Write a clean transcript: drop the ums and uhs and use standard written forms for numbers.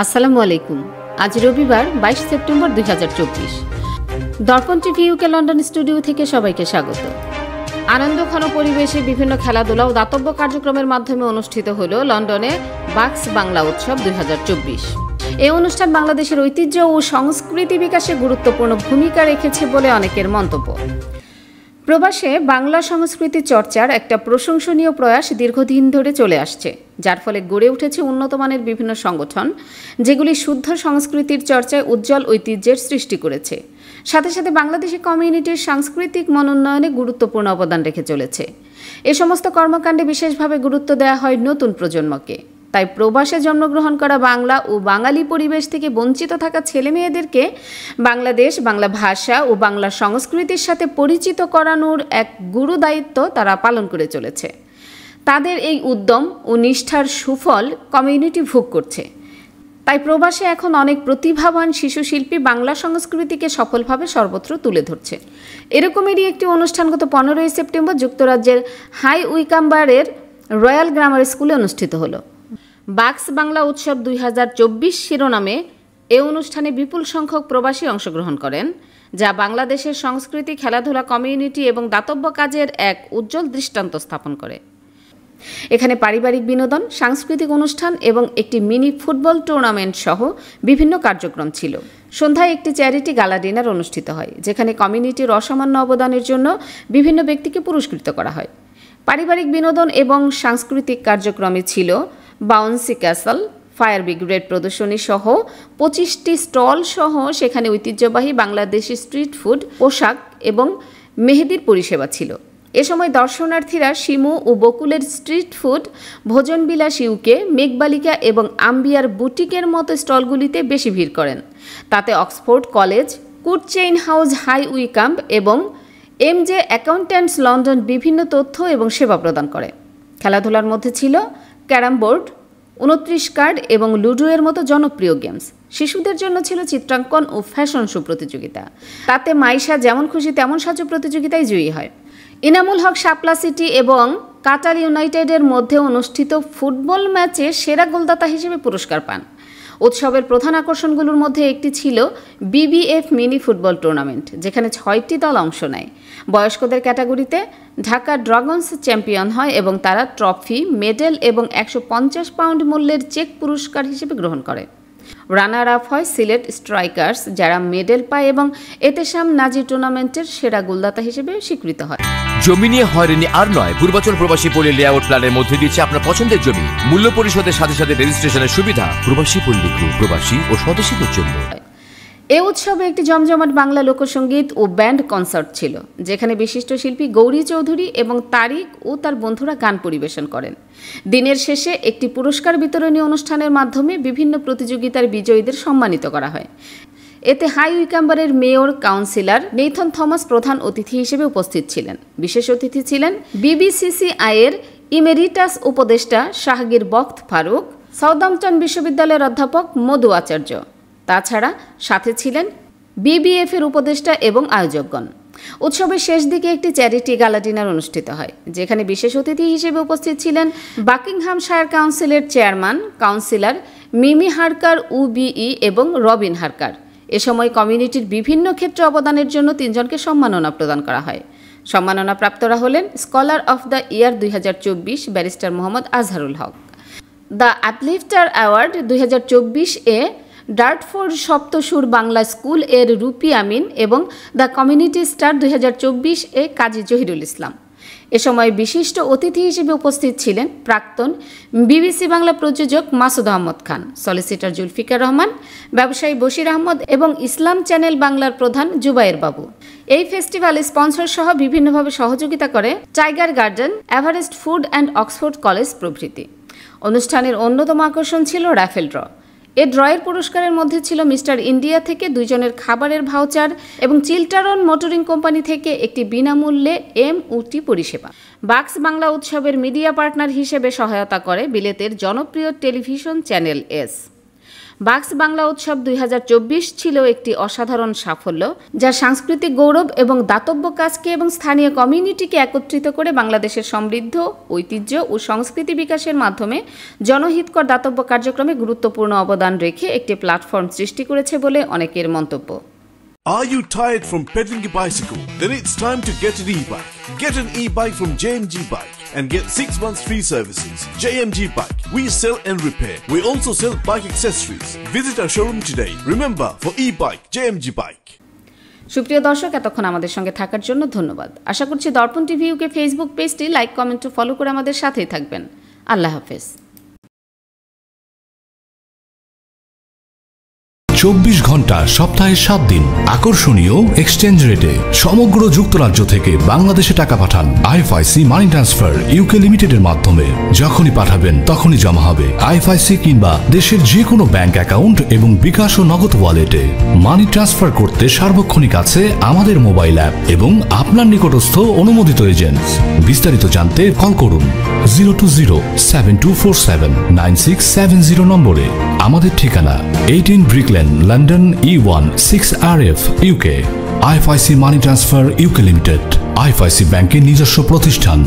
আসসালামু আলাইকুম। আজ রবিবার 22 সেপ্টেম্বর 2024। দর্পণ টিভি ইউকে লন্ডন স্টুডিও থেকে সবাইকে স্বাগত। আনন্দঘন পরিবেশে বিভিন্ন খেলাধুলা ও দাতব্য কার্যক্রমের মাধ্যমে অনুষ্ঠিত হল লন্ডনে বাক্স বাংলা উৎসব 2024। এই অনুষ্ঠান বাংলাদেশের ঐতিহ্য ও সংস্কৃতি বিকাশে গুরুত্বপূর্ণ ভূমিকা রেখেছে বলে অনেকের মন্তব্য। প্রবাসে বাংলা সংস্কৃতি চর্চার একটা প্রশংসনীয় প্রয়াস দীর্ঘদিন ধরে চলে আসছে, যার ফলে গড়ে উঠেছে উন্নতমানের বিভিন্ন সংগঠন, যেগুলি শুদ্ধ সংস্কৃতির চর্চায় উজ্জ্বল ঐতিহ্যের সৃষ্টি করেছে। সাথে সাথে বাংলাদেশি কমিউনিটির সাংস্কৃতিক মনোন্নয়নে গুরুত্বপূর্ণ অবদান রেখে চলেছে। এ সমস্ত কর্মকাণ্ডে বিশেষভাবে গুরুত্ব দেওয়া হয় নতুন প্রজন্মকে। তাই প্রবাসে জন্মগ্রহণ করা বাংলা ও বাঙালি পরিবেশ থেকে বঞ্চিত থাকা ছেলেমেয়েদেরকে বাংলাদেশ, বাংলা ভাষা ও বাংলা সংস্কৃতির সাথে পরিচিত করানোর এক গুরু দায়িত্ব তারা পালন করে চলেছে। তাদের এই উদ্যম ও নিষ্ঠার সুফল কমিউনিটি ভোগ করছে। তাই প্রবাসে এখন অনেক প্রতিভাবান শিশু শিল্পী বাংলা সংস্কৃতিকে সফলভাবে সর্বত্র তুলে ধরছে। এরকমেরই একটি অনুষ্ঠান গত 15 সেপ্টেম্বর যুক্তরাজ্যের হাই উইকাম্বারের রয়্যাল গ্রামার স্কুলে অনুষ্ঠিত হলো। বাক্স বাংলা উৎসব 2024 শিরোনামে এ অনুষ্ঠানে বিপুল সংখ্যক প্রবাসী অংশগ্রহণ করেন, যা বাংলাদেশের সংস্কৃতি, খেলাধুলা, কমিউনিটি এবং দাতব্য কাজের এক উজ্জ্বল দৃষ্টান্ত স্থাপন করে। এখানে পারিবারিক বিনোদন, সাংস্কৃতিক অনুষ্ঠান এবং একটি মিনি ফুটবল টুর্নামেন্ট সহ বিভিন্ন কার্যক্রম ছিল। সন্ধ্যায় একটি চ্যারিটি গালা ডিনার অনুষ্ঠিত হয়, যেখানে কমিউনিটির অসামান্য অবদানের জন্য বিভিন্ন ব্যক্তিকে পুরস্কৃত করা হয়। পারিবারিক বিনোদন এবং সাংস্কৃতিক কার্যক্রমে ছিল বাউন্সি ক্যাসল, ফায়ার ব্রিগেড প্রদর্শনী সহ 25টি স্টল সহ সেখানে ঐতিহ্যবাহী বাংলাদেশি স্ট্রিট ফুড, পোশাক এবং মেহেদির পরিষেবা ছিল। এ সময় দর্শনার্থীরা শিমু ও বকুলের স্ট্রিট ফুড, ভোজনবিলাস ইউকে, মেঘবালিকা এবং আম্বিয়ার বুটিকের মতো স্টলগুলিতে বেশি ভিড় করেন। তাতে অক্সফোর্ড কলেজ, কুটচেইন হাউস, হাই উইকাম্প এবং এমজে অ্যাকাউন্ট্যান্টস লন্ডন বিভিন্ন তথ্য এবং সেবা প্রদান করে। খেলাধুলার মধ্যে ছিল ক্যারাম বোর্ড, 29 কার্ড এবং লুডো এর মতো জনপ্রিয় গেমস। শিশুদের জন্য ছিল চিত্রাঙ্কন ও ফ্যাশন শো প্রতিযোগিতা। তাতে মাইশা যেমন খুশি তেমন সাজো প্রতিযোগিতায় জয়ী হয়। ইনামুল হক শাপলা সিটি এবং কাটার ইউনাইটেডের মধ্যে অনুষ্ঠিত ফুটবল ম্যাচে সেরা গোলদাতা হিসেবে পুরস্কার পান। উৎসবের প্রধান আকর্ষণগুলোর মধ্যে একটি ছিল বিবিএফ মিনি ফুটবল টুর্নামেন্ট, যেখানে 6টি দল অংশ নেয়। বয়স্কদের ক্যাটাগরিতে ঢাকা ড্রাগনস চ্যাম্পিয়ন হয় এবং তারা ট্রফি, মেডেল এবং 150 পাউন্ড মূল্যের চেক পুরস্কার হিসেবে গ্রহণ করে। রানার আপ হয় সিলেট স্ট্রাইকার্স, যারা মেডেল পায় এবং এতেশাম নাজি টুর্নামেন্টের সেরা গোলদাতা হিসেবে স্বীকৃত হয়। জমি নিয়ে হয়রানি আর নয়। পূর্বাচল প্রবাসী পল্লী লেআউট প্ল্যানের মধ্যে দিচ্ছে আপনার পছন্দের জমি মূল্য পরিশোধের সাথে সাথে রেজিস্ট্রেশনের সুবিধা। প্রবাসী পল্লী গ্রুপ, প্রবাসী ও স্বদেশীদের জন্য। এ উৎসবে একটি জমজমাট বাংলা লোকসঙ্গীত ও ব্যান্ড কনসার্ট ছিল, যেখানে বিশিষ্ট শিল্পী গৌরী চৌধুরী এবং তারিক ও তার বন্ধুরা গান পরিবেশন করেন। দিনের শেষে একটি পুরস্কার বিতরণী অনুষ্ঠানের মাধ্যমে বিভিন্ন প্রতিযোগিতার বিজয়ীদের সম্মানিত করা হয়। এতে হাই উইকাম্বারের মেয়র কাউন্সিলর নেইথন থমাস প্রধান অতিথি হিসেবে উপস্থিত ছিলেন। বিশেষ অতিথি ছিলেন বিবিসিসিআইয়ের ইমেরিটাস উপদেষ্টা শাহগীর বখত ফারুক, সাউদাম্পটন বিশ্ববিদ্যালয়ের অধ্যাপক মধু আচার্য। তাছাড়া সাথে ছিলেন বিবিএফের উপদেষ্টা এবং আয়োজকগণ। উৎসবের শেষ দিকে একটি চ্যারিটি গালা ডিনার অনুষ্ঠিত হয়, যেখানে বিশেষ অতিথি হিসেবে উপস্থিত ছিলেন বাকিংহামশায়ার কাউন্সিলের চেয়ারম্যান কাউন্সিলর মিমি হারকার, উবিই এবং রবিন হারকার। এ সময় কমিউনিটির বিভিন্ন ক্ষেত্রে অবদানের জন্য 3 জনকে সম্মাননা প্রদান করা হয়। সম্মাননা প্রাপ্তরা হলেন scholar of the year 2024 barrister Mohammad Azharul Haque. The uplifter award 2024 এ ডার্টফোর্ড সপ্তসুর বাংলা স্কুল এর রুপি আমিন এবং দ্য কমিউনিটি স্টার 2024 এ কাজী জহিরুল ইসলাম। এ সময় বিশিষ্ট অতিথি হিসেবে উপস্থিত ছিলেন প্রাক্তন বিবিসি বাংলা প্রযোজক মাসুদ আহমদ খান, সলিসিটর জুলফিকার রহমান, ব্যবসায়ী বশির আহমদ এবং ইসলাম চ্যানেল বাংলার প্রধান জুবায়ের বাবু। এই ফেস্টিভ্যালে স্পন্সর সহ বিভিন্নভাবে সহযোগিতা করে tiger garden, Everest food and Oxford college প্রভৃতি। অনুষ্ঠানের অন্যতম আকর্ষণ ছিল রাফেল ড্র। এ ড্রয়ের পুরস্কারের মধ্যে ছিল মিস্টার ইন্ডিয়া থেকে 2 জনের খাবারের ভাউচার এবং চিল্টারন মোটরিং কোম্পানি থেকে একটি বিনামূল্যে MOT পরিষেবা। বাক্স বাংলা উৎসবের মিডিয়া পার্টনার হিসেবে সহায়তা করে বিলেতের জনপ্রিয় টেলিভিশন চ্যানেল এস। বাক্স বাংলা উৎসব 2024 ছিল একটি অসাধারণ সাফল্য, যা সাংস্কৃতিক গৌরব এবং দাতব্য কাজকে এবং স্থানীয় কমিউনিটিকে একত্রিত করে বাংলাদেশের সমৃদ্ধ ঐতিহ্য ও সংস্কৃতি বিকাশের মাধ্যমে জনহিতকর দাতব্য কার্যক্রমে গুরুত্বপূর্ণ অবদান রেখে একটি প্ল্যাটফর্ম সৃষ্টি করেছে বলে অনেকের মন্তব্য। Are you tired from pedaling a bicycle? Then it's time to get an e-bike. Get an e-bike from JMG Bike and get 6 months free services. JMG Bike. We sell and repair. We also sell bike accessories. Visit our showroom today. Remember, for e-bike, JMG Bike. সুপ্রিয় দর্শক, এতক্ষণ আমাদের সঙ্গে থাকার জন্য ধন্যবাদ। আশা করছি দর্পণ TV UK Facebook পেজটি লাইক, কমেন্ট ও ফলো করে আমাদের সাথেই থাকবেন। আল্লাহ হাফেজ। 24 ঘন্টা সপ্তাহে 7 দিন আকর্ষণীয় এক্সচেঞ্জ রেটে সমগ্র যুক্তরাজ্য থেকে বাংলাদেশে টাকা পাঠান আইএফআইসি মানি ট্রান্সফার ইউকে লিমিটেডের মাধ্যমে। যখনই পাঠাবেন তখনই জমা হবে আইএফআইসি কিংবা দেশের যে কোনো ব্যাংক অ্যাকাউন্ট এবং বিকাশ ও নগদ ওয়ালেটে। মানি ট্রান্সফার করতে সার্বক্ষণিক আছে আমাদের মোবাইল অ্যাপ এবং আপনার নিকটস্থ অনুমোদিত এজেন্ট। বিস্তারিত জানতে কল করুন 020-7247-9670 নম্বরে। আমাদের ঠিকানা 18 Brick Lane, London E1 6RF UK। IFIC money transfer UK limited IFIC ব্যাংকের নিজস্ব প্রতিষ্ঠান।